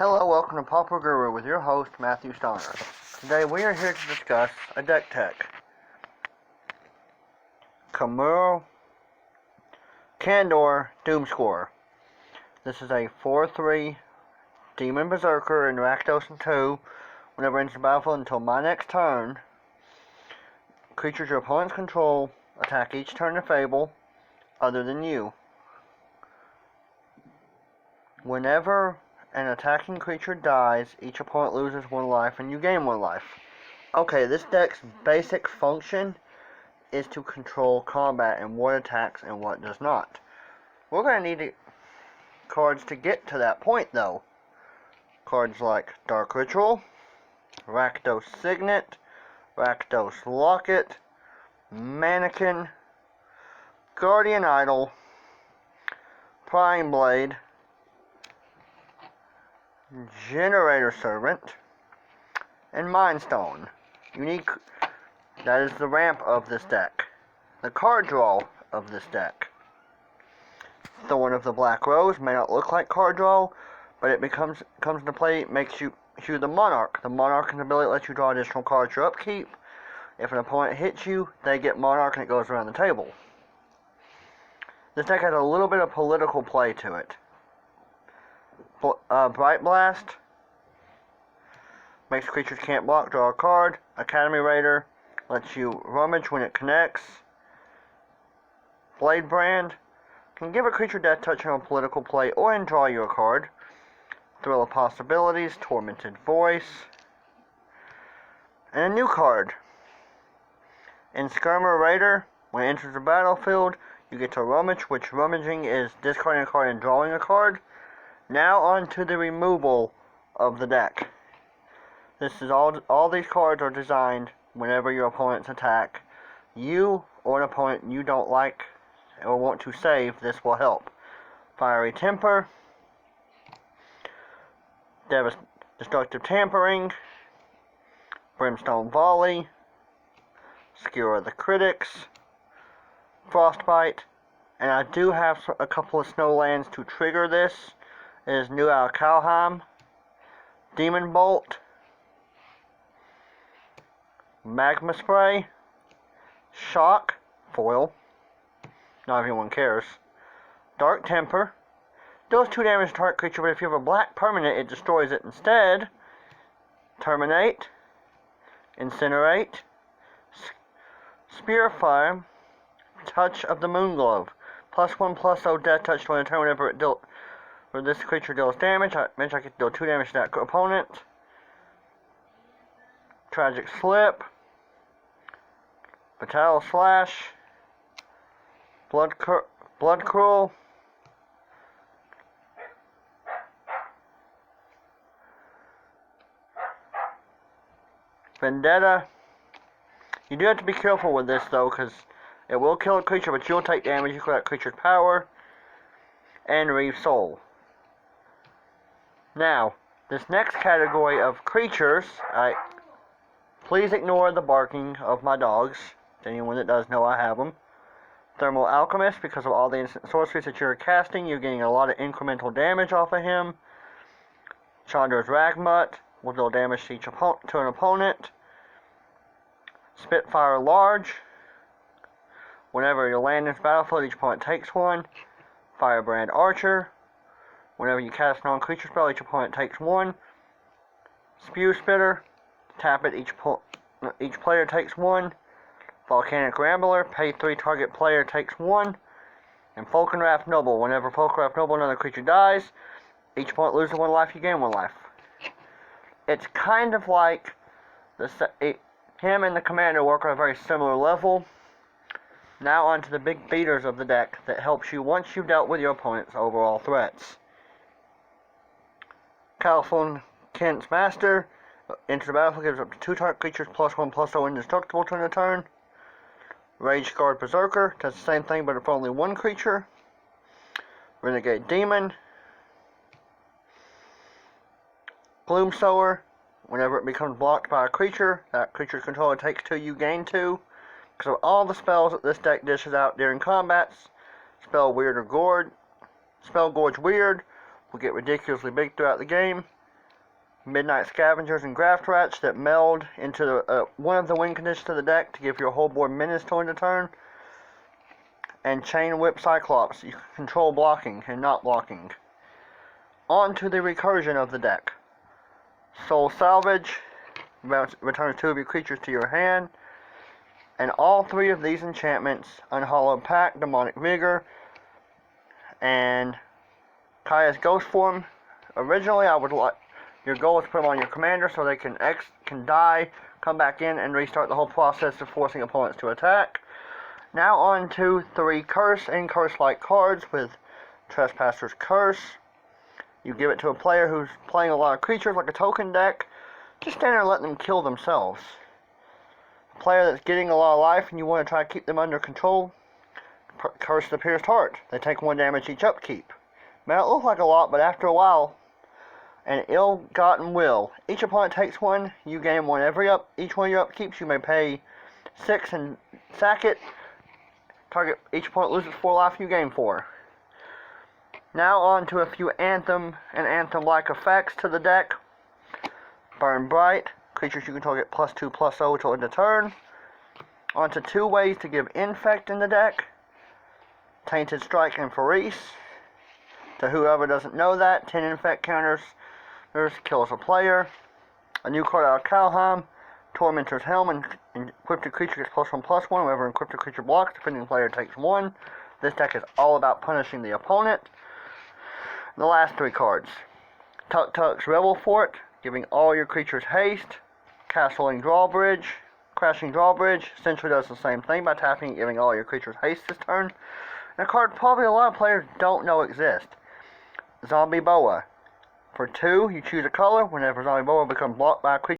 Hello, welcome to Pauper Guru with your host, Matthew Stoner. Today we are here to discuss a deck tech. Kamuro Kandor Doomscore. This is a 4/3 Demon Berserker in Rakdos and 2. Whenever it enters the battlefield until my next turn, creatures your opponents control attack each turn of Fable other than you. Whenever an attacking creature dies, each opponent loses 1 life and you gain 1 life. Okay, this deck's basic function is to control combat and what attacks and what does not. We're going to need cards to get to that point though. Cards like Dark Ritual, Rakdos Signet, Rakdos Locket, Mannequin, Guardian Idol, Prying Blade, Generator Servant, and Mind Stone. That is the ramp of this deck. The card draw of this deck. Thorn of the Black Rose may not look like card draw, but it comes into play, makes you the Monarch. The Monarch has the ability to let you draw additional cards for upkeep. If an opponent hits you, they get Monarch and it goes around the table. This deck has a little bit of political play to it. Bright Blast makes creatures can't block, draw a card. Academy Raider lets you rummage when it connects. Blade Brand can give a creature death touch on political play or and draw you a card. Thrill of Possibilities, Tormented Voice. And a new card. In Skirmer Raider, when it enters the battlefield, you get to rummage, which rummaging is discarding a card and drawing a card. Now on to the removal of the deck. This is all these cards are designed whenever your opponents attack you or an opponent you don't like or want to save. This will help. Fiery Temper, Destructive Tampering, Brimstone Volley, Skewer the Critics, Frostbite, and I do have a couple of snow lands to trigger this. It is New Alkalheim, Demon Bolt, Magma Spray, Shock, Foil, not everyone cares, Dark Temper, deals 2 damage to target creature, but if you have a black permanent, it destroys it instead. Terminate, Incinerate, Spear of Fire, Touch of the Moonglove, +1/+0 death touch when a turn whenever this creature deals damage. I mentioned I could deal 2 damage to that opponent. Tragic Slip, Fatal Slash, Blood Cruel, Vendetta. You do have to be careful with this though, because it will kill a creature, but you'll take damage equal to that creature's power. And Reeve Soul. Now, this next category of creatures, please ignore the barking of my dogs. Anyone that does know I have them. Thermal Alchemist, because of all the instant sorceries that you're casting, you're getting a lot of incremental damage off of him. Chandra's Ragmut will deal damage to an opponent. Spitfire Large. Whenever you land in this battlefield, each opponent takes 1. Firebrand Archer. Whenever you cast a non-creature spell, each opponent takes 1. Spew Spitter. Tap it, each player takes 1. Volcanic Rambler. Pay 3, target player takes 1. And Falkenrath Noble. Whenever Falkenrath Noble, another creature dies, each opponent loses 1 life, you gain 1 life. It's kind of like him and the commander work on a very similar level. Now on to the big beaters of the deck that helps you once you've dealt with your opponent's overall threats. Caliphone Kent's Master. Enters the battlefield, gives up to 2 target creatures +1/+0 indestructible turn to turn. Rage Guard Berserker does the same thing, but for only 1 creature. Renegade Demon. Gloomsower. Whenever it becomes blocked by a creature, that creature's controller takes 2, you gain 2. Because of all the spells that this deck dishes out during combats, Spell Gorge Weird will get ridiculously big throughout the game. Midnight Scavengers and Graft Rats that meld into one of the win conditions of the deck to give your whole board menace to end a turn. And Chain Whip Cyclops. You control blocking and not blocking. On to the recursion of the deck. Soul Salvage returns 2 of your creatures to your hand. And all 3 of these enchantments, Unhallowed Pact, Demonic Vigor, and Kaya's Ghost Form. Originally, I would like your goal is to put them on your commander so they can die, come back in, and restart the whole process of forcing opponents to attack. Now on to 3 Curse and Curse-like cards with Trespasser's Curse. You give it to a player who's playing a lot of creatures like a token deck. Just stand there and let them kill themselves. A player that's getting a lot of life and you want to try to keep them under control, Curse the Pierced Heart. They take 1 damage each upkeep. May not look like a lot, but after a while, an ill-gotten will. Each opponent takes 1, you gain 1 each one of your upkeeps. You may pay 6 and sack it. Target each opponent loses 4 life, you gain 4. Now on to a few Anthem and Anthem-like effects to the deck. Burn Bright. Creatures you control get +2/+0 till end of turn. On to 2 ways to give Infect in the deck. Tainted Strike and Ferise. To whoever doesn't know that, 10 Infect counters kills a player. A new card out of Kalheim. Tormentor's Helm, and encrypted creature gets +1/+1. Whenever encrypted creature blocks, defending player takes 1. This deck is all about punishing the opponent. The last 3 cards. Tuk-Tuk's Rebel Fort, giving all your creatures haste. Castling Drawbridge. Crashing Drawbridge essentially does the same thing by tapping and giving all your creatures haste this turn. And a card probably a lot of players don't know exists. Zombie Boa. For 2, you choose a color. Whenever Zombie Boa becomes blocked by a creature,